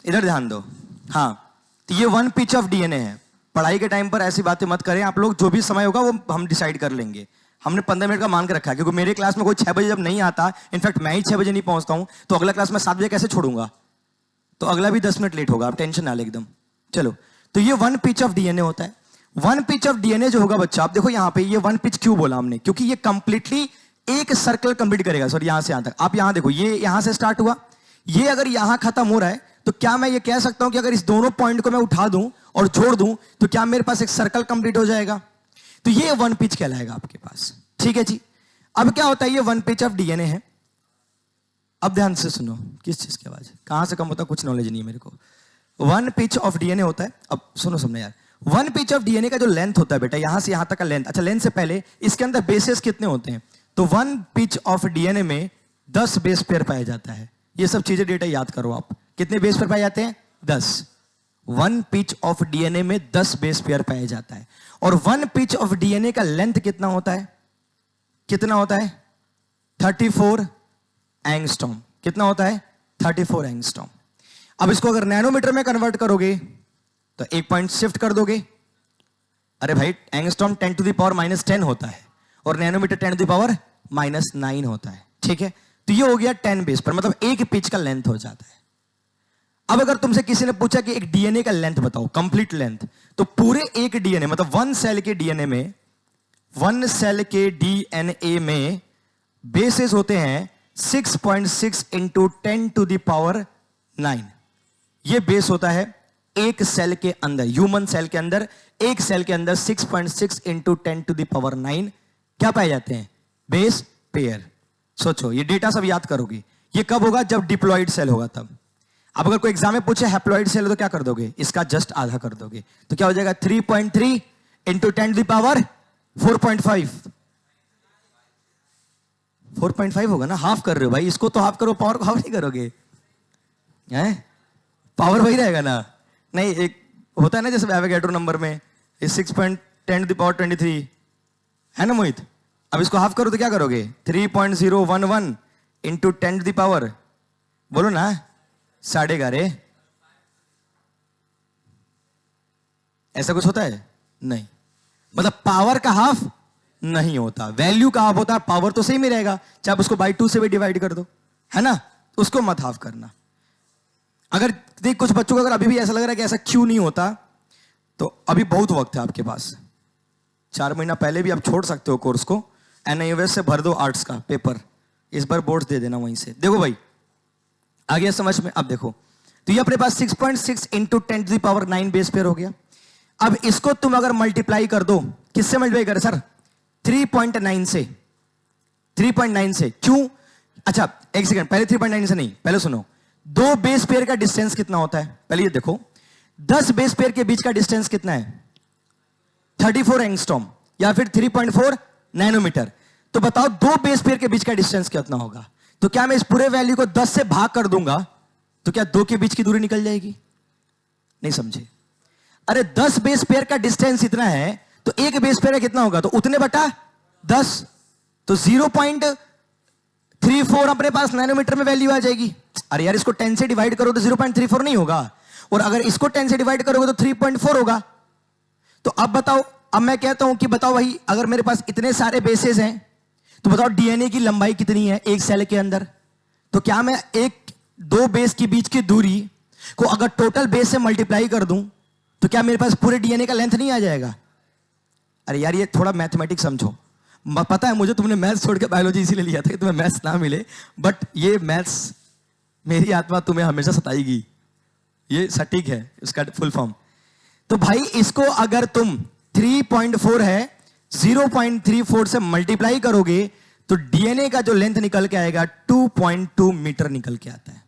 इधर ध्यान दो। हाँ, तो ये वन पिच ऑफ डीएनए है। पढ़ाई के टाइम पर ऐसी बातें मत करें आप लोग, जो भी समय होगा वो हम डिसाइड कर लेंगे। हमने 15 मिनट का मान के रखा है, क्योंकि मेरे क्लास में कोई 6 बजे जब नहीं आता, इनफैक्ट मैं ही 6 बजे नहीं पहुंचता हूं, तो अगला क्लास में 7 बजे कैसे छोड़ूंगा? तो अगला भी 10 मिनट लेट होगा, आप टेंशन ना ले एकदम। चलो, तो ये वन पिच ऑफ डीएनए होता है। वन पिच ऑफ डीएनए जो होगा बच्चा, आप देखो यहां पे ये वन पिच क्यों बोला हमने, क्योंकि ये कंप्लीटली एक सर्कल कंप्लीट करेगा। सॉरी, यहां से यहां तक। आप यहां देखो, ये यहां से स्टार्ट हुआ, ये अगर यहां खत्म हो रहा है, तो क्या मैं ये कह सकता हूं कि अगर इस दोनों पॉइंट को मैं उठा दूं और जोड़ दूं, तो क्या मेरे पास एक सर्कल कंप्लीट हो जाएगा? तो ये वन पिच कहलाएगा आपके पास। ठीक है जी। अब क्या होता है, ये वन पिच ऑफ डीएनए है। अब ध्यान से सुनो, किस चीज की आवाज, कहां से कम होता है, कुछ नॉलेज नहीं है मेरे को। वन पिच ऑफ डीएनए होता है, अब सुनो सबने यार, वन पिच ऑफ डीएनए का जो लेंथ होता है बेटा, यहां से यहां तक का लेंथ। अच्छा, लेंथ से पहले इसके अंदर बेसेस कितने होते हैं? तो वन पिच ऑफ डीएनए में 10 बेस पेयर पाया जाता है। ये सब चीजें डेटा याद करो आप। कितने बेस पेयर पाए जाते हैं? 10। वन पिच ऑफ डीएनए में 10 बेस पेयर पाया जाता है। और वन पिच ऑफ डीएनए का लेंथ कितना होता है? कितना होता है? 34 एंगस्ट्रॉम। कितना होता है? 34 एंगस्ट्रॉम। अब इसको अगर नैनोमीटर में कन्वर्ट करोगे तो एक पॉइंट शिफ्ट कर दोगे। अरे भाई, एंगस्ट्रॉम 10 टू द पावर -10 होता है और नैनोमीटर 10 टू द पावर -9 होता है। ठीक है, तो ये हो गया 10 बेस पर, मतलब एक पिच का लेंथ हो जाता है। अब अगर तुमसे किसी ने पूछा कि एक डीएनए का लेंथ बताओ, कंप्लीट लेंथ, तो पूरे एक डीएनए, मतलब वन सेल के डीएनए में, वन सेल के डीएनए में बेसेस होते हैं 6.6 इंटू 10 टू द पावर 9। ये बेस होता है एक सेल के अंदर, ह्यूमन सेल के अंदर, एक सेल के अंदर 6.6 इंटू 10 टू द पावर 9 क्या पाए जाते हैं? Base pair. सोचो, ये डेटा सब याद करोगे। ये कब होगा? जब डिप्लॉइड सेल होगा तब। अब अगर कोई एग्जाम में पूछे हैप्लॉइड सेल हो तो क्या कर दोगे? इसका जस्ट आधा कर दोगे, तो क्या हो जाएगा? 3.3 इंटू 10 टू द पावर 4.5। 4.5 होगा ना? हाफ कर रहे हो भाई, इसको तो हाफ करो, पावर को हाफ नहीं करोगे हैं? पावर वही रहेगा ना? नहीं, एक होता है ना जैसे एवोगैड्रो नंबर में 6.10 टू द पावर 23 है ना मोहित? अब इसको हाफ करो तो क्या करोगे? 3.011 इंटू 10 टू द पावर, बोलो ना, 11.5। ऐसा कुछ होता है? नहीं। मतलब पावर का हाफ नहीं होता, वैल्यू का हाफ होता है। पावर तो सेम ही रहेगा, चाहे आप उसको बाई 2 से भी डिवाइड कर दो, है ना? उसको मत हाफ करना। अगर देख, कुछ बच्चों को अगर अभी भी ऐसा लग रहा है कि ऐसा क्यों नहीं होता, तो अभी बहुत वक्त है आपके पास। 4 महीना पहले भी आप छोड़ सकते हो कोर्स को, NIOS से भर दो आर्ट्स का पेपर, इस बार बोर्ड्स दे देना वहीं से। देखो भाई, आ गया समझ में? अब देखो, तो ये अपने पास 6.6 into 10 to the power 9 base pair हो गया। अब इसको तुम अगर मल्टीप्लाई कर दो, किससे मल्टीप्लाई करे सर? 3.9 से। 3.9 से क्यों? अच्छा एक सेकंड, पहले 3.9 से नहीं, पहले सुनो। दो बेस पेयर का डिस्टेंस कितना होता है? पहले ये देखो, 10 बेस पेयर के बीच का डिस्टेंस कितना है? 34 एंगस्ट्रॉम या फिर 3.4 नैनोमीटर। तो बताओ दो बेस पेयर के बीच का डिस्टेंस कितना होगा? तो क्या मैं इस पूरे वैल्यू को 10 से भाग कर दूंगा तो क्या दो के बीच की दूरी निकल जाएगी? नहीं समझे? अरे 10 बेस पेयर का डिस्टेंस इतना है, तो एक बेस पेयर कितना होगा? तो उतने बटा 10, तो 0.34 अपने पास नैनोमीटर में वैल्यू आ जाएगी। अरे यार, इसको 10 से डिवाइड करो तो 0.34 नहीं होगा, और अगर इसको 10 से डिवाइड करोगे तो 3.4 होगा। तो अब बताओ, अब मैं कहता हूं कि बताओ भाई, अगर मेरे पास इतने सारे बेसेस हैं, तो बताओ डीएनए की लंबाई कितनी है एक सेल के अंदर? तो क्या मैं दो बेस के बीच की दूरी को अगर टोटल बेस से मल्टीप्लाई कर दूं तो क्या मेरे पास पूरे डीएनए का लेंथ नहीं आ जाएगा? अरे यार, ये थोड़ा मैथमेटिक्स समझो। पता है मुझे, तुमने मैथ्स छोड़ के बायोलॉजी इसीलिए लिया था कि तुम्हें मैथ्स ना मिले, बट ये मैथ्स मेरी आत्मा तुम्हें हमेशा सताएगी, ये सटीक है इसका फुल फॉर्म। तो भाई इसको अगर तुम 3.4 है, 0.34 से मल्टीप्लाई करोगे तो डीएनए का जो लेंथ निकल के आएगा 2.2 मीटर निकल के आता है।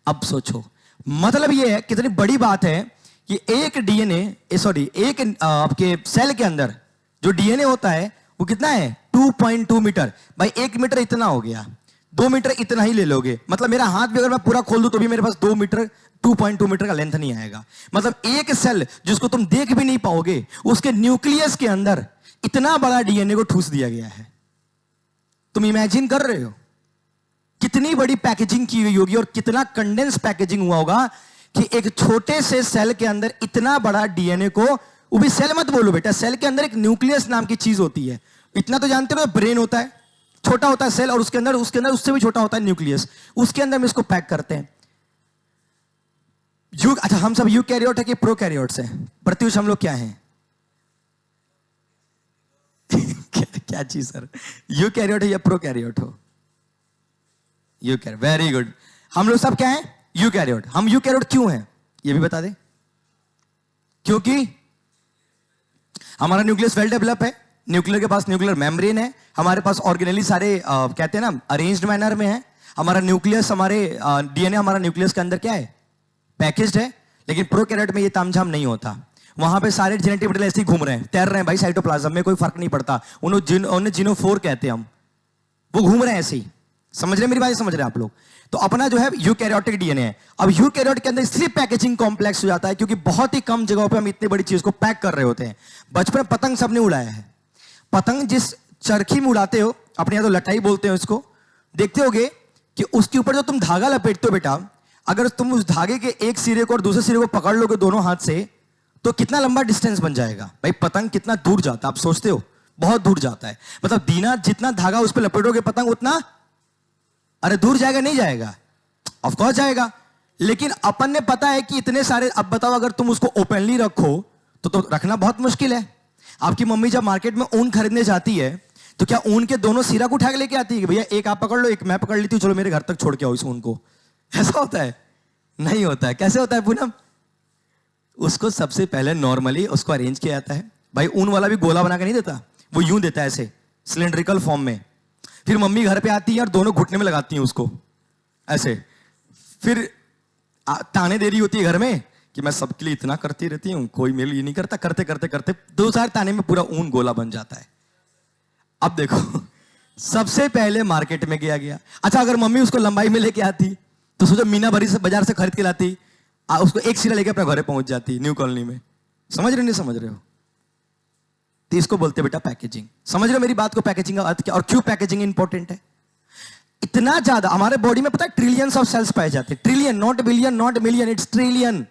अब सोचो, मतलब ये है कितनी बड़ी बात है कि एक डीएनए सॉरी एक आपके सेल के अंदर जो डीएनए होता है वो कितना है? 2.2 मीटर। भाई 1 मीटर इतना हो गया, 2 मीटर इतना ही ले लोगे, मतलब मेरा हाथ भी अगर मैं पूरा खोल दूं तो भी मेरे पास 2.2 मीटर का लेंथ नहीं आएगा। मतलब एक सेल जिसको तुम देख भी नहीं पाओगे, उसके न्यूक्लियस के अंदर इतना बड़ा डीएनए को ठूस दिया गया है। तुम इमेजिन कर रहे हो कितनी बड़ी पैकेजिंग की हुई होगी और कितना कंडेंस पैकेजिंग हुआ होगा कि एक छोटे से सेल के अंदर इतना बड़ा डीएनए को, वो भी सेल मत बोलो बेटा, सेल के अंदर एक न्यूक्लियस नाम की चीज होती है। इतना तो जानते हो, ब्रेन होता है, छोटा होता है सेल, और उसके अंदर उससे भी छोटा होता है न्यूक्लियस। उसके अंदर में इसको पैक करते हैं। अच्छा, हम सब यूकैरियोट है कि प्रोकैरियोट्स हैं? प्रत्युष हम लोग क्या हैं? क्या चीज सर? यूकैरियोट है या प्रोकैरियोट हो? Eukaryote, very good. हम लोग सब क्या हैं? यूकैरियोट। हम यूकैरियोट क्यों हैं ये भी बता दे। क्योंकि हमारा न्यूक्लियस वेल डेवलप है, न्यूक्लियर के पास न्यूक्लियर मेम्ब्रेन है, हमारे पास ऑर्गेनेली सारे कहते हैं ना अरेंज्ड मैनर में है। हमारा न्यूक्लियस, हमारे डीएनए हमारा न्यूक्लियस के अंदर क्या है? पैकेज्ड है। लेकिन प्रोकैरियोट में ये तामझाम नहीं होता। वहां पे सारे जेनेटिक मटेरियल ऐसे ही घूम रहे हैं, तैर रहे हैं भाई साइटोप्लाज्म में, कोई फर्क नहीं पड़ता। उन्हें जीनोफोर कहते हैं हम, वो घूम रहे हैं ऐसे ही। समझ रहे मेरी बात? समझ रहे हैं आप लोग? तो अपना जो है यूकैरियोटिक डीएनए है। अब यूकैरियोट के अंदर इसलिए पैकेजिंग कॉम्प्लेक्स हो जाता है क्योंकि बहुत ही कम जगहों पे हम इतनी बड़ी चीज को पैक कर रहे होते हैं। बचपन में पतंग सबने उड़ाया है। पतंग जिस चरखी में उड़ाते हो, अपने यहाँ तो लटाई बोलते हो इसको, देखते होगे कि उसके ऊपर जो तुम धागा लपेटते हो बेटा, अगर तुम उस धागे के एक सिरे को और दूसरे सिरे को पकड़ लोगे दोनों हाथ से, तो कितना लंबा डिस्टेंस बन जाएगा भाई? पतंग कितना दूर जाता है आप सोचते हो? बहुत दूर जाता है। मतलब दीना जितना धागा उस पर लपेटोगे पतंग उतना, अरे दूर जाएगा नहीं जाएगा? ऑफ कोर्स जाएगा। लेकिन अपन ने पता है कि इतने सारे, अब बताओ अगर तुम उसको ओपनली रखो तो रखना बहुत मुश्किल है। आपकी मम्मी जब मार्केट में ऊन खरीदने जाती है तो क्या ऊन के दोनों सिरा को उठा के लेके आती है कि भैया एक आप पकड़ लो एक मैं पकड़ लेती हूँ, चलो मेरे घर तक छोड़ के आओ इस ऊन को? ऐसा होता है? नहीं होता है। कैसे होता है पूनम? उसको सबसे पहले नॉर्मली उसको अरेंज किया जाता है। भाई ऊन वाला भी गोला बना के नहीं देता, वो यूं देता है ऐसे सिलेंड्रिकल फॉर्म में। फिर मम्मी घर पे आती है और दोनों घुटने में लगाती है उसको ऐसे। फिर ताने दे रही होती है घर में कि मैं सबके लिए इतना करती रहती हूँ, कोई मेरे लिए नहीं करता। करते करते करते 2-4 ताने में पूरा ऊन गोला बन जाता है। अब देखो, सबसे पहले मार्केट में गया। अच्छा, अगर मम्मी उसको लंबाई में लेके आती तो सोचो मीना भरी से बाजार से खरीद के लाती, उसको एक सिरा लेके अपने घरे पहुंच जाती न्यू कॉलोनी में। समझ रहे नहीं समझ रहे हो? तो इसको बोलते बेटा पैकेजिंग। समझ रहे हो मेरी बात को? पैकेजिंग का अर्थ क्या और क्यों पैकेजिंग इंपॉर्टेंट है? इतना ज्यादा हमारे बॉडी में पता है ट्रिलियंस ऑफ सेल्स पाए जाते हैं। Trillion, not billion, not million, it's trillion,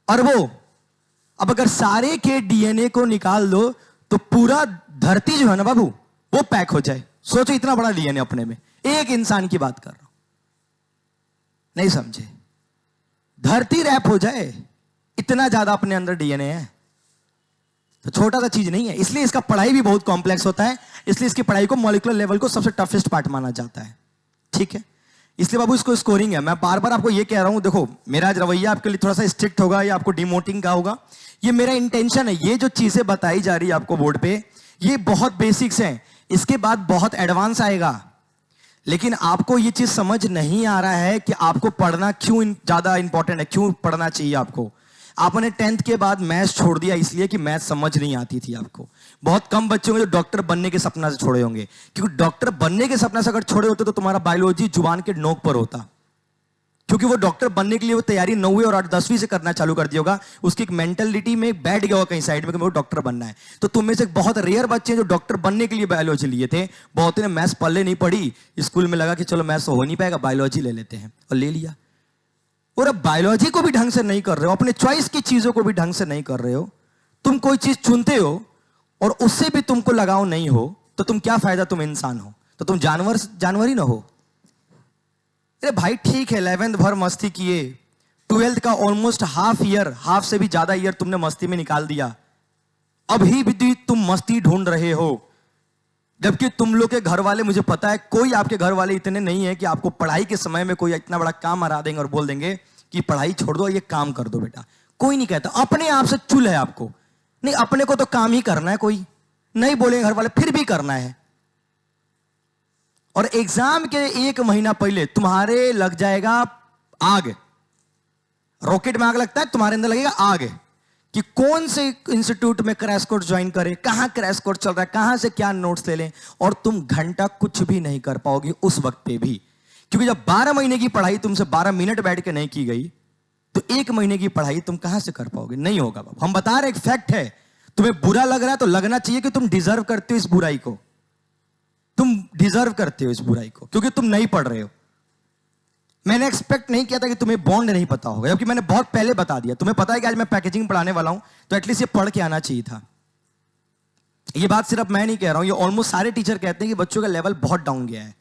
अरबों। अब अगर सारे के डीएनए को निकाल दो तो पूरा धरती जो है ना बाबू वो पैक हो जाए। सोचो इतना बड़ा डीएनए अपने में, एक इंसान की बात कर रहा हूं, नहीं समझे? धरती रैप हो जाए, इतना ज्यादा अपने अंदर डीएनए है। तो छोटा सा चीज नहीं है, इसलिए इसका पढ़ाई भी बहुत कॉम्प्लेक्स होता है। इसलिए इसकी पढ़ाई को मॉलिक्यूलर लेवल को सबसे टफेस्ट पार्ट माना जाता है। ठीक है, इसलिए बाबू इसको स्कोरिंग है। मैं बार बार आपको ये कह रहा हूं, देखो मेरा आज रवैया आपके लिए थोड़ा सा स्ट्रिक्ट होगा या आपको डिमोटिंग का होगा, ये मेरा इंटेंशन है। ये जो चीजें बताई जा रही है आपको बोर्ड पे, ये बहुत बेसिक्स हैं, इसके बाद बहुत एडवांस आएगा। लेकिन आपको ये चीज समझ नहीं आ रहा है कि आपको पढ़ना क्यों ज्यादा इंपॉर्टेंट है, क्यों पढ़ना चाहिए आपको। आपने 10th के बाद मैथ्स छोड़ दिया इसलिए कि मैथ्स समझ नहीं आती थी आपको। बहुत कम बच्चे होंगे जो डॉक्टर बनने के सपना से छोड़े होंगे, क्योंकि डॉक्टर बनने के सपना से अगर छोड़े होते तो तुम्हारा बायोलॉजी जुबान के नोक पर होता। क्योंकि वो डॉक्टर बनने के लिए वो तैयारी 9वीं और 10वीं से करना चालू कर दिया होगा। उसकी एक मेंटेलिटी में बैठ गया होगा कहीं साइड में कि मेरे को डॉक्टर बनना है। तो तुम में से बहुत रेयर बच्चे हैं जो डॉक्टर बनने के लिए बायोलॉजी लिए थे। बहुत ने मैथ्स पढ़ले नहीं पढ़ी, स्कूल में लगा कि चलो मैथ्स हो नहीं पाएगा, बायोलॉजी ले लेते हैं, और ले लिया। और अब बायोलॉजी को भी ढंग से नहीं कर रहे हो, अपने चॉइस की चीजों को भी ढंग से नहीं कर रहे हो। तुम कोई चीज चुनते हो और उससे भी तुमको लगाव नहीं हो तो तुम क्या फायदा? तुम इंसान हो तो तुम जानवर ही ना हो। अरे भाई ठीक है, 11th भर मस्ती किए, 12th का ऑलमोस्ट हाफ ईयर, हाफ से भी ज्यादा ईयर तुमने मस्ती में निकाल दिया। अभी भी तुम मस्ती ढूंढ रहे हो, जबकि तुम लोग के घर वाले, मुझे पता है कोई आपके घर वाले इतने नहीं है कि आपको पढ़ाई के समय में कोई इतना बड़ा काम हरा देंगे और बोल देंगे कि पढ़ाई छोड़ दो ये काम कर दो बेटा। कोई नहीं कहता, अपने आप से चुल है आपको। नहीं, अपने को तो काम ही करना है, कोई नहीं बोलेंगे घर वाले, फिर भी करना है। और एग्जाम के 1 महीना पहले तुम्हारे लग जाएगा आग। रॉकेट में आग लगता है, तुम्हारे अंदर लगेगा आग कि कौन से इंस्टीट्यूट में क्रैश कोर्स ज्वाइन करें, कहां क्रैश कोर्स चल रहा है, कहां से क्या नोट्स ले लें। और तुम घंटा कुछ भी नहीं कर पाओगे उस वक्त पे भी, क्योंकि जब 12 महीने की पढ़ाई तुमसे 12 मिनट बैठ के नहीं की गई तो 1 महीने की पढ़ाई तुम कहां से कर पाओगे? नहीं होगा बाबू। हम बता रहे एक फैक्ट है। तुम्हें बुरा लग रहा है तो लगना चाहिए कि तुम डिजर्व करते हो इस बुराई को, तुम डिजर्व करते हो इस बुराई को, क्योंकि तुम नहीं पढ़ रहे हो। मैंने एक्सपेक्ट नहीं किया था कि तुम्हें बॉन्ड नहीं पता होगा, जबकि मैंने बहुत पहले बता दिया। तुम्हें पता है कि आज मैं पैकेजिंग पढ़ाने वाला हूं, तो एटलीस्ट ये पढ़ के आना चाहिए था। ये बात सिर्फ मैं नहीं कह रहा हूं, ये ऑलमोस्ट सारे टीचर कहते हैं कि बच्चों का लेवल बहुत डाउन गया है,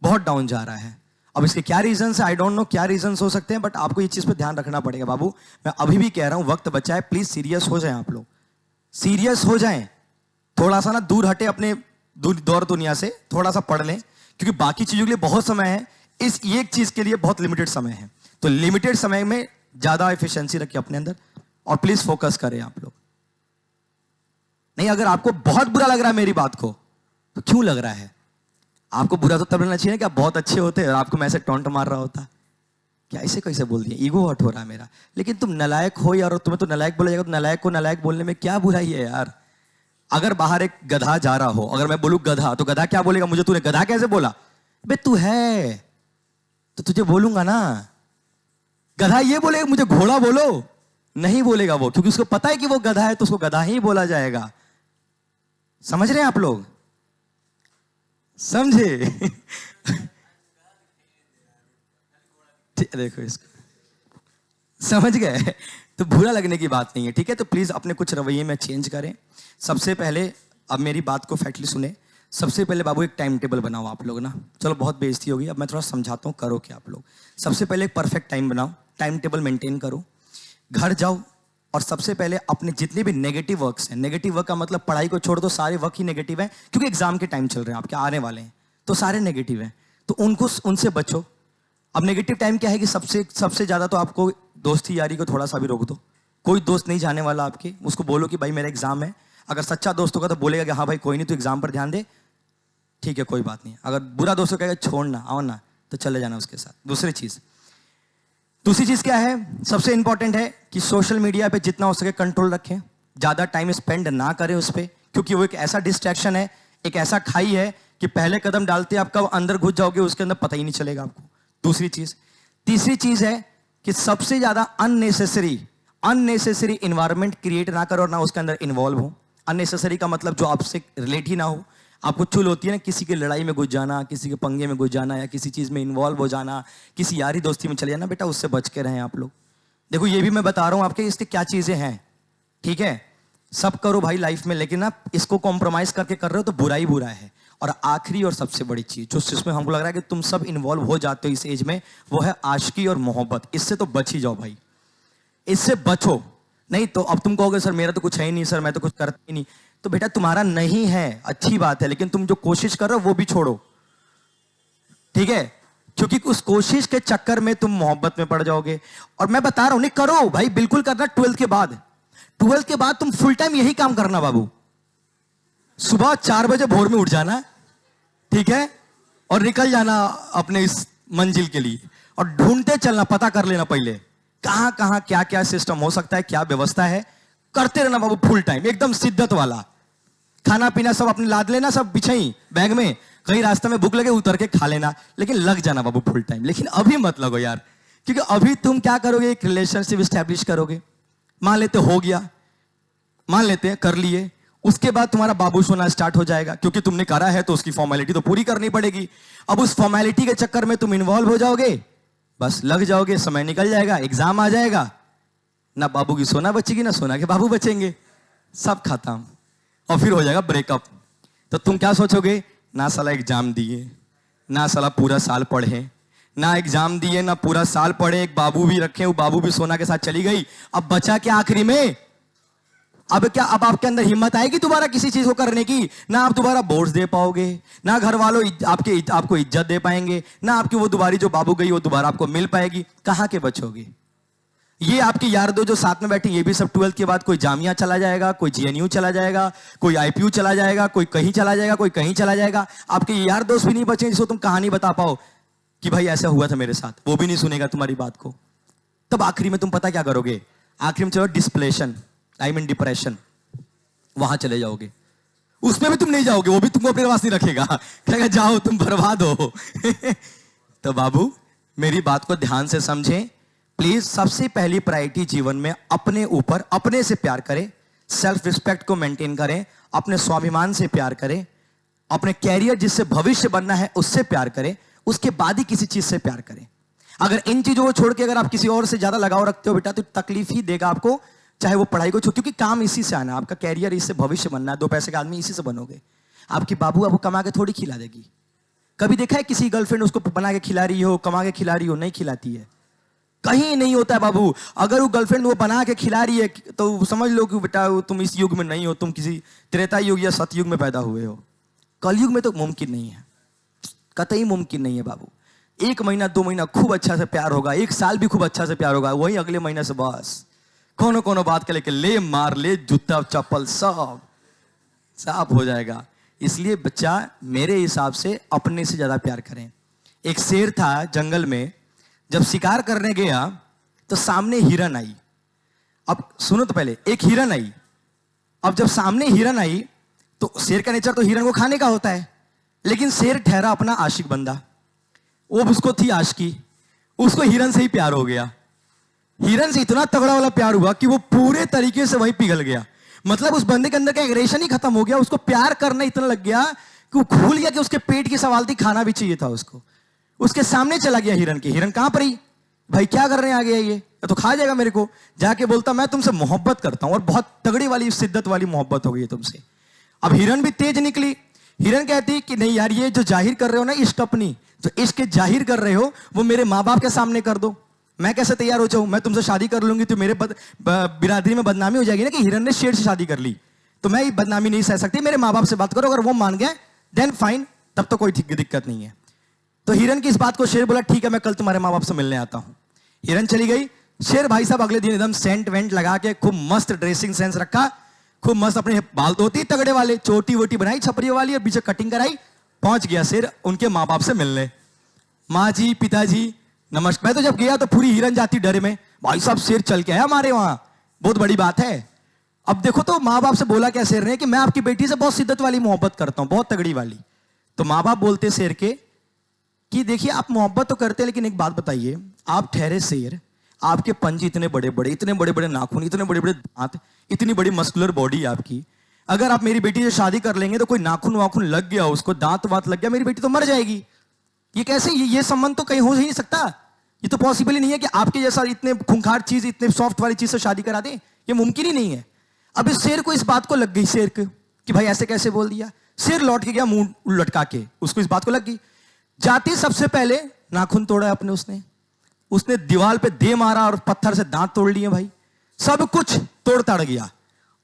बहुत डाउन जा रहा है। अब इसके क्या रीजन है, आई डोंट नो क्या रीजन हो सकते हैं, बट आपको ये चीज पे ध्यान रखना पड़ेगा बाबू। मैं अभी भी कह रहा हूं, वक्त बचा है, प्लीज सीरियस हो जाएं आप लोग, सीरियस हो जाएं। थोड़ा सा ना दूर हटे अपने दौर दुनिया से, थोड़ा सा पढ़ लें, क्योंकि बाकी चीजों के लिए बहुत समय है, इस एक चीज के लिए बहुत लिमिटेड समय है। तो लिमिटेड समय में ज्यादा एफिशिएंसी रखिए अपने अंदर, और प्लीज फोकस करें आप लोग। नहीं, अगर आपको बहुत बुरा लग रहा है मेरी बात को, तो क्यों लग रहा है? आपको बुरा तो तब लगना चाहिए कि आप बहुत अच्छे होते और आपको मैं ऐसे टॉन्ट मार रहा होता। क्या ऐसे कैसे बोल दिया? ईगो हर्ट हो रहा है मेरा। लेकिन तुम नलायक हो यार, और तुम्हें तो नलायक बोला जाएगा, तो नलायक को नलायक बोलने में क्या बुराई है यार? अगर बाहर एक गधा जा रहा हो, अगर मैं बोलूं गधा, तो गधा क्या बोलेगा मुझे? तूने गधा कैसे बोला? बे तू है तो तुझे बोलूंगा ना। गधा ये बोलेगा मुझे घोड़ा बोलो? नहीं बोलेगा वो, क्योंकि उसको पता है कि वो गधा है, तो उसको गधा ही बोला जाएगा। समझ रहे हैं आप लोग? समझे? देखो इसको, समझ गए? तो बुरा लगने की बात नहीं है, ठीक है? तो प्लीज अपने कुछ रवैये में चेंज करें। सबसे पहले, अब मेरी बात को फैक्टली सुने, सबसे पहले बाबू एक टाइम टेबल बनाओ आप लोग ना। चलो बहुत बेइज्जती होगी, अब मैं थोड़ा समझाता हूँ, करो क्या आप लोग। सबसे पहले एक परफेक्ट टाइम बनाओ, टाइम टेबल मेंटेन करो। घर जाओ और सबसे पहले अपने जितने भी नेगेटिव वर्क्स हैं, नेगेटिव वर्क का मतलब पढ़ाई को छोड़ दो, सारे वर्क ही नेगेटिव हैं, क्योंकि एग्जाम के टाइम चल रहे हैं आपके, आने वाले हैं, तो सारे नेगेटिव हैं, तो उनसे बचो। अब नेगेटिव टाइम क्या है कि सबसे ज्यादा तो आपको दोस्ती यारी को थोड़ा सा भी रोक दो। कोई दोस्त नहीं जाने वाला आपके, उसको बोलो कि भाई मेरा एग्जाम है। अगर सच्चा दोस्त होगा तो बोलेगा कि हाँ भाई कोई नहीं, तू एग्जाम पर ध्यान दे, ठीक है कोई बात नहीं। अगर बुरा दोस्त कहेगा छोड़ना, आओ ना, तो चले जाना उसके साथ। दूसरी चीज क्या है, सबसे इंपॉर्टेंट है कि सोशल मीडिया पे जितना हो सके कंट्रोल रखें, ज्यादा टाइम स्पेंड ना करें उस पर, क्योंकि वो एक ऐसा डिस्ट्रैक्शन है, एक ऐसा खाई है कि पहले कदम डालते आप कब अंदर घुस जाओगे उसके अंदर पता ही नहीं चलेगा आपको। दूसरी चीज। तीसरी चीज है कि सबसे ज्यादा अननेसेसरी इन्वायरमेंट क्रिएट ना करो और ना उसके अंदर इन्वॉल्व हो। अननेसेसरी का मतलब जो आपसे रिलेट ही ना हो। आपको चुल होती है ना किसी की लड़ाई में घुस जाना, किसी के पंगे में घुस जाना, या किसी चीज में इन्वॉल्व हो जाना, किसी यारी दोस्ती में चले जाना, बेटा उससे बच के रहें आप लोग। देखो ये भी मैं बता रहा हूं आपके, इसके क्या चीजें हैं, ठीक है? सब करो भाई लाइफ में, लेकिन आप इसको कॉम्प्रोमाइज करके कर रहे हो तो बुरा ही बुरा है। और आखिरी और सबसे बड़ी चीज जो जिसमें हमको लग रहा है कि तुम सब इन्वॉल्व हो जाते हो इस एज में, वो है आशिकी और मोहब्बत। इससे तो बच ही जाओ भाई, इससे बचो। नहीं तो अब तुम कहोगे सर मेरा तो कुछ है ही नहीं, सर मैं तो कुछ करता ही नहीं, तो बेटा तुम्हारा नहीं है, अच्छी बात है, लेकिन तुम जो कोशिश कर रहे हो वो भी छोड़ो, ठीक है? क्योंकि उस कोशिश के चक्कर में तुम मोहब्बत में पड़ जाओगे। और मैं बता रहा हूं, नहीं करो भाई, बिल्कुल करना। 12th के बाद तुम फुल टाइम यही काम करना बाबू। सुबह 4 बजे भोर में उठ जाना, ठीक है? और निकल जाना अपने इस मंजिल के लिए, और ढूंढते चलना, पता कर लेना पहले कहां कहां क्या क्या सिस्टम हो सकता है, क्या व्यवस्था है, करते रहना बाबू फुल टाइम, एकदम शिद्दत वाला। खाना पीना सब अपने लाद लेना, सब बिछाई बैग में, कहीं रास्ते में भूख लगे उतर के खा लेना, लेकिन लग जाना बाबू फुल टाइम। लेकिन अभी मत लगो यार, क्योंकि अभी तुम क्या करोगे, एक रिलेशनशिप स्टैब्लिश करोगे, मान लेते हो गया, मान लेते हैं कर लिए, उसके बाद तुम्हारा बाबू सोना स्टार्ट हो जाएगा, क्योंकि तुमने करा है तो उसकी फॉर्मेलिटी तो पूरी करनी पड़ेगी। अब उस फॉर्मेलिटी के चक्कर में तुम इन्वॉल्व हो जाओगे, बस लग जाओगे, समय निकल जाएगा, एग्जाम आ जाएगा, ना बाबू की सोना बचेगी ना सोना के बाबू बचेंगे, सब खत्म, और फिर हो जाएगा ब्रेकअप। तो तुम क्या सोचोगे, ना साला एग्जाम दिए, ना साला पूरा साल पढ़े, ना एग्जाम दिए ना पूरा साल पढ़े, एक बाबू भी रखे, वो बाबू भी सोना के साथ चली गई, अब बचा क्या आखिरी में? अब क्या, अब आपके अंदर हिम्मत आएगी दोबारा किसी चीज को करने की? ना आप दोबारा बोर्ड्स दे पाओगे, ना घर वालों आपको इज्जत दे पाएंगे, ना आपकी वो दोबारी जो बाबू गई वो दोबारा आपको मिल पाएगी, कहां के बचोगे? ये आपके यार दो जो साथ में बैठे, ये भी सब 12th के बाद कोई जामिया चला जाएगा, कोई GNU चला जाएगा, कोई IPU चला जाएगा, कोई कहीं चला जाएगा, कोई कहीं चला जाएगा। आपके यार दोस्त भी नहीं बचे जिसको तुम कहानी बता पाओ कि भाई ऐसा हुआ था मेरे साथ, वो भी नहीं सुनेगा तुम्हारी बात को। तब आखिरी में तुम पता क्या करोगे? आखिरी में चलो डिस्प्लेशन, आई मीन डिप्रेशन, वहां चले जाओगे। उसमें भी तुम नहीं जाओगे, वो भी तुमको अपने पास नहीं रखेगा, कहेगा जाओ तुम बर्बाद हो। तो बाबू मेरी बात को ध्यान से समझें प्लीज। सबसे पहली प्रायोरिटी जीवन में अपने ऊपर, अपने से प्यार करें, सेल्फ रिस्पेक्ट को मेंटेन करें, अपने स्वाभिमान से प्यार करें, अपने कैरियर जिससे भविष्य बनना है उससे प्यार करें, उसके बाद ही किसी चीज से प्यार करें। अगर इन चीजों को छोड़ के अगर आप किसी और से ज्यादा लगाव रखते हो बेटा तो तकलीफ ही देगा आपको, चाहे वो पढ़ाई को छोड़, क्योंकि काम इसी से आना, आपका कैरियर इससे, भविष्य बनना है, 2 पैसे का आदमी इसी से बनोगे। आपकी बाबू आपको कमा के थोड़ी खिला देगी। कभी देखा है किसी गर्लफ्रेंड उसको बना के खिला रही हो, कमा के खिला रही हो? नहीं खिलाती है, कहीं नहीं होता है बाबू। अगर वो गर्लफ्रेंड वो बना के खिला रही है तो समझ लो कि बेटा तुम इस युग में नहीं हो, तुम किसी त्रेता युग या सतयुग में पैदा हुए हो। कलयुग में तो मुमकिन नहीं है, कतई मुमकिन नहीं है बाबू। 1 महीना 2 महीना खूब अच्छा से प्यार होगा, 1 साल भी खूब अच्छा से प्यार होगा, वही अगले महीने से बस कोनो बात के लेके ले मार ले जूता चप्पल सब साफ हो जाएगा। इसलिए बच्चा मेरे हिसाब से अपने से ज्यादा प्यार करें। एक शेर था जंगल में, जब शिकार करने गया तो सामने हिरन आई। अब सुनो तो पहले, एक हिरन आई। अब जब सामने हिरन आई तो शेर का नेचर तो हिरन को खाने का होता है, लेकिन शेर ठहरा अपना आशिक बंदा। वो उसको थी आशिकी, उसको हिरन से ही प्यार हो गया। हिरन से इतना तगड़ा वाला प्यार हुआ कि वो पूरे तरीके से वही पिघल गया। मतलब उस बंदे के अंदर का एग्रेशन ही खत्म हो गया, उसको प्यार करना इतना लग गया कि वो भूल गया कि उसके पेट की सवाल थी, खाना भी चाहिए था उसको। उसके सामने चला गया हिरन के। हिरन कहां पर ही भाई, क्या कर रहे हैं, आ गया ये तो खा जाएगा मेरे को। जाके बोलता मैं तुमसे मोहब्बत करता हूं, और बहुत तगड़ी वाली शिद्दत वाली मोहब्बत हो गई है तुमसे। अब हिरन भी तेज निकली। हिरन कहती कि नहीं यार, ये जो जाहिर कर रहे हो ना इश्क, अपनी जो इश्क जाहिर कर रहे हो वो मेरे माँ बाप के सामने कर दो। मैं कैसे तैयार हो जाऊं, मैं तुमसे शादी कर लूंगी तो मेरे बिरादरी में बदनामी हो जाएगी ना कि हिरन ने शेर से शादी कर ली, तो मैं बदनामी नहीं सह सकती। मेरे माँ बाप से बात करो, अगर वो मान गए देन फाइन, तब तो कोई दिक्कत नहीं है। तो हिरन की इस बात को शेर बोला ठीक है, मैं कल तुम्हारे माँ बाप से मिलने आता हूं। हिरन चली गई। शेर भाई साहब अगले दिन एकदम सेंट वेंट लगा के खूब मस्त ड्रेसिंग सेंस रखा, खूब मस्त अपने बाल धोती तगड़े वाले, चोटी वोटी बनाई छपरी वाली और पीछे कटिंग कराई। पहुंच गया शेर उनके माँ बाप से मिलने। माँ जी पिताजी नमस्कार। मैं तो जब गया तो पूरी हिरन जाती डरे में, भाई साहब शेर चल के आया हमारे वहां, बहुत बड़ी बात है। अब देखो तो माँ बाप से बोला क्या शेर ने कि मैं आपकी बेटी से बहुत शिद्दत वाली मोहब्बत करता हूं, बहुत तगड़ी वाली। तो माँ बाप बोलते शेर के कि देखिए आप मोहब्बत तो करते हैं, लेकिन एक बात बताइए, आप ठहरे शेर, आपके पंजे इतने बड़े बड़े नाखून, इतने बड़े बड़े दांत, इतनी बड़ी मस्कुलर बॉडी आपकी, अगर आप मेरी बेटी से शादी कर लेंगे तो कोई नाखून वाखून लग गया, उसको दांत वात लग गया, मेरी बेटी तो मर जाएगी। ये कैसे, ये संबंध तो कहीं हो ही नहीं सकता, ये तो पॉसिबल ही नहीं है कि आपके जैसा इतने खूंखार चीज, इतने सॉफ्ट वाली चीज से शादी करा दे, ये मुमकिन ही नहीं है। अब इस शेर को इस बात को लग गई, शेर को कि भाई ऐसे कैसे बोल दिया। शेर लौट के गया मुंह लटका के, उसको इस बात को लग गई। जाती सबसे पहले नाखून तोड़ा अपने, उसने दीवार पे दे मारा और पत्थर से दांत तोड़ लिए भाई, सब कुछ तोड़ ताड़ गया।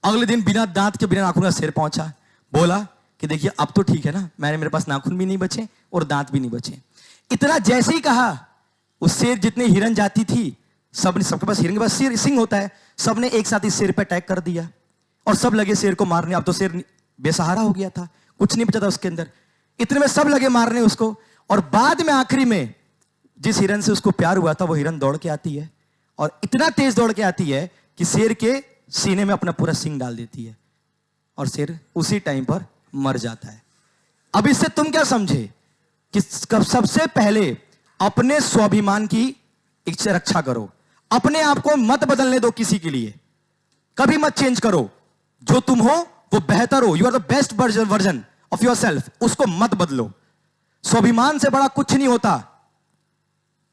अगले दिन बिना दांत के बिना नाखून का शेर पहुंचा, बोला कि देखिए अब तो ठीक है ना, मेरे पास नाखून भी नहीं बचे और दांत भी नहीं बचे। इतना जैसे ही कहा, उस शेर जितने हिरन जाती थी, सबके पास, हिरन के पास सिंग होता है, सबने एक साथ इस शेर पे अटैक कर दिया और सब लगे शेर को मारने। अब तो शेर बेसहारा हो गया था, कुछ नहीं बचा था उसके अंदर। इतने में सब लगे मारने उसको, और बाद में आखिरी में जिस हिरन से उसको प्यार हुआ था वो हिरन दौड़ के आती है, और इतना तेज दौड़ के आती है कि शेर के सीने में अपना पूरा सिंग डाल देती है, और शेर उसी टाइम पर मर जाता है। अब इससे तुम क्या समझे कि सबसे पहले अपने स्वाभिमान की इच्छा रक्षा करो, अपने आप को मत बदलने दो किसी के लिए, कभी मत चेंज करो। जो तुम हो वो बेहतर हो, you are the best version of yourself, उसको मत बदलो। स्वाभिमान से बड़ा कुछ नहीं होता,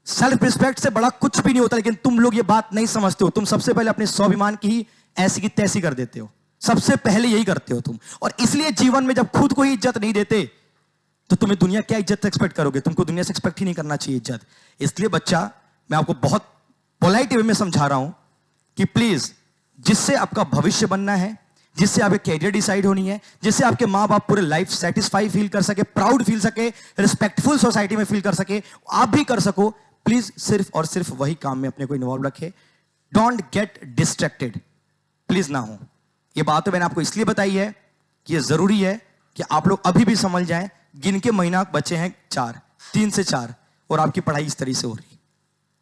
सेल्फ रिस्पेक्ट से बड़ा कुछ भी नहीं होता, लेकिन तुम लोग ये बात नहीं समझते हो। तुम सबसे पहले अपने स्वाभिमान की ही ऐसी की तैसी कर देते हो, सबसे पहले यही करते हो तुम। और इसलिए जीवन में जब खुद को ही इज्जत नहीं देते तो तुम्हें दुनिया क्या इज्जत एक्सपेक्ट करोगे, तुमको दुनिया से एक्सपेक्ट ही नहीं करना चाहिए इज्जत। इसलिए बच्चा, मैं आपको बहुत पोलाइट वे में समझा रहा हूं कि प्लीज, जिससे आपका भविष्य बनना है, जिससे आपके कैरियर डिसाइड होनी है, जिससे आपके माँ बाप पूरे लाइफ सेटिस्फाई फील कर सके, प्राउड फील सके, रिस्पेक्टफुल सोसाइटी में फील कर सके, आप भी कर सको, प्लीज सिर्फ और सिर्फ वही काम में अपने को इन्वॉल्व रखे। डोंट गेट डिस्ट्रैक्टेड, प्लीज ना हो। ये बात तो मैंने आपको इसलिए बताई है कि ये जरूरी है कि आप लोग अभी भी समझ जाएं। गिन के महीना बचे हैं 4, 3 से 4, और आपकी पढ़ाई इस तरह से हो रही।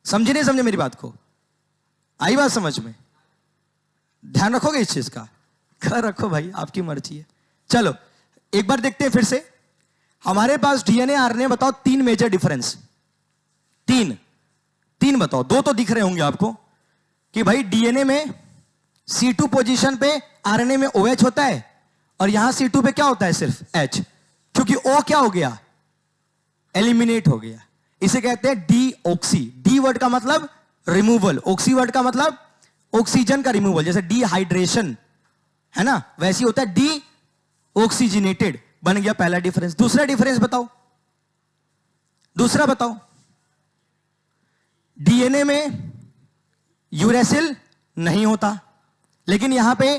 समझे नहीं समझे मेरी बात को? आई बात समझ में? ध्यान रखोगे इस चीज का? कर रखो भाई, आपकी मर्जी है। चलो एक बार देखते हैं फिर से। हमारे पास डीएनए आरएनए, बताओ 3 मेजर डिफरेंस। 3 बताओ, 2 तो दिख रहे होंगे आपको कि भाई डीएनए में C2 पोजीशन पे आरएनए में OH होता है, और यहां C2 पे क्या होता है, सिर्फ H, क्योंकि O क्या हो गया, एलिमिनेट हो गया। इसे कहते हैं डी ऑक्सी। डी वर्ड का मतलब रिमूवल, ऑक्सी वर्ड का मतलब ऑक्सीजन का रिमूवल। जैसे डिहाइड्रेशन है ना, वैसे होता है डी ऑक्सीजनेटेड। बन गया पहला डिफरेंस। दूसरा डिफरेंस बताओ, दूसरा बताओ। डीएनए में यूरेसिल नहीं होता, लेकिन यहां पे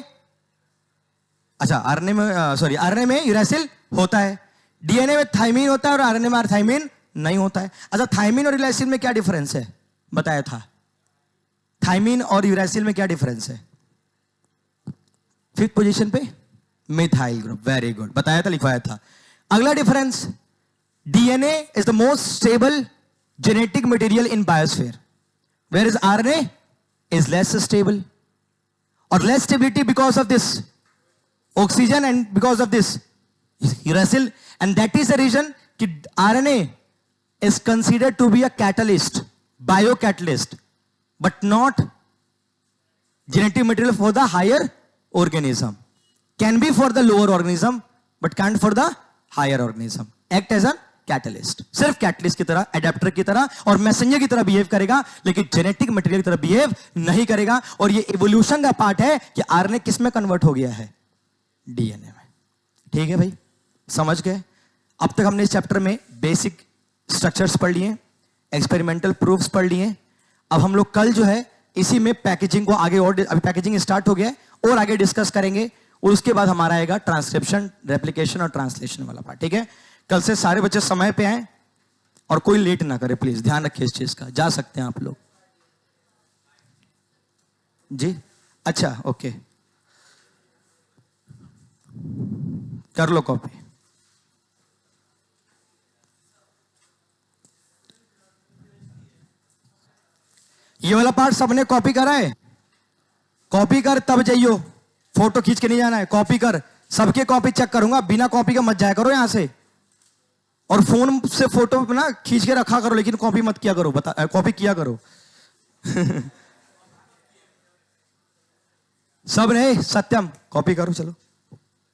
अच्छा आरएनए में सॉरी आरएनए में यूरेसिल होता है। डीएनए में थाइमिन होता है और आरएनए में थाइमिन नहीं होता है। अच्छा थाइमिन और यूरेसिल में क्या डिफरेंस है बताया था? थाइमिन और यूरेसिल में क्या डिफरेंस है? फिफ्थ पोजीशन पे मिथाइल ग्रुप। वेरी गुड, बताया था, लिखवाया था। अगला difference, DNA is the most stable genetic material in biosphere, where is RNA is less stable, और less stability because of this oxygen and because of this uracil, and that is the reason कि RNA is considered to be a catalyst, biocatalyst, but not genetic material for the higher organism. Can be for the lower organism but can't for the higher organism. Act as a catalyst, सिर्फ catalyst की तरह, adapter की तरह और messenger की तरह behave करेगा, लेकिन जेनेटिक मटेरियल की तरह बिहेव नहीं करेगा। और ये इवोल्यूशन का पार्ट है कि आरएनए किस में कन्वर्ट हो गया है? डीएनए में। ठीक है भाई, समझ गए? अब तक हमने इस चैप्टर में बेसिक स्ट्रक्चर्स पढ़ लिए, एक्सपेरिमेंटल प्रूफ्स पढ़ लिए। अब हम लोग कल जो है इसी में पैकेजिंग को आगे, और अभी पैकेजिंग स्टार्ट हो गया है और आगे डिस्कस करेंगे, और उसके बाद हमारा आएगा ट्रांसक्रिप्शन, रेप्लिकेशन और ट्रांसलेशन वाला पार्ट। ठीक है, कल से सारे बच्चे समय पे आए और कोई लेट ना करे, प्लीज ध्यान रखिए इस चीज का। जा सकते हैं आप लोग जी। अच्छा ओके, कर लो कॉपी। ये वाला पार्ट सबने कॉपी करा है? कॉपी कर तब जाइयो, फोटो खींच के नहीं जाना है, कॉपी कर। सबके कॉपी चेक करूंगा, बिना कॉपी का मत जाया करो यहां से। और फोन से फोटो ना खींच के रखा करो, लेकिन कॉपी मत किया करो, बता कॉपी किया करो। सब रहे सत्यम, कॉपी करो चलो,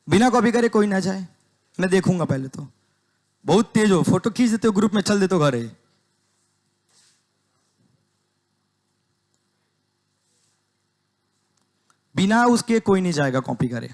बिना कॉपी करे कोई ना जाए, मैं देखूंगा पहले तो। बहुत तेज हो, फोटो खींच देते हो, ग्रुप में चल देते हो घरे। बिना उसके कोई नहीं जाएगा कॉपी करे।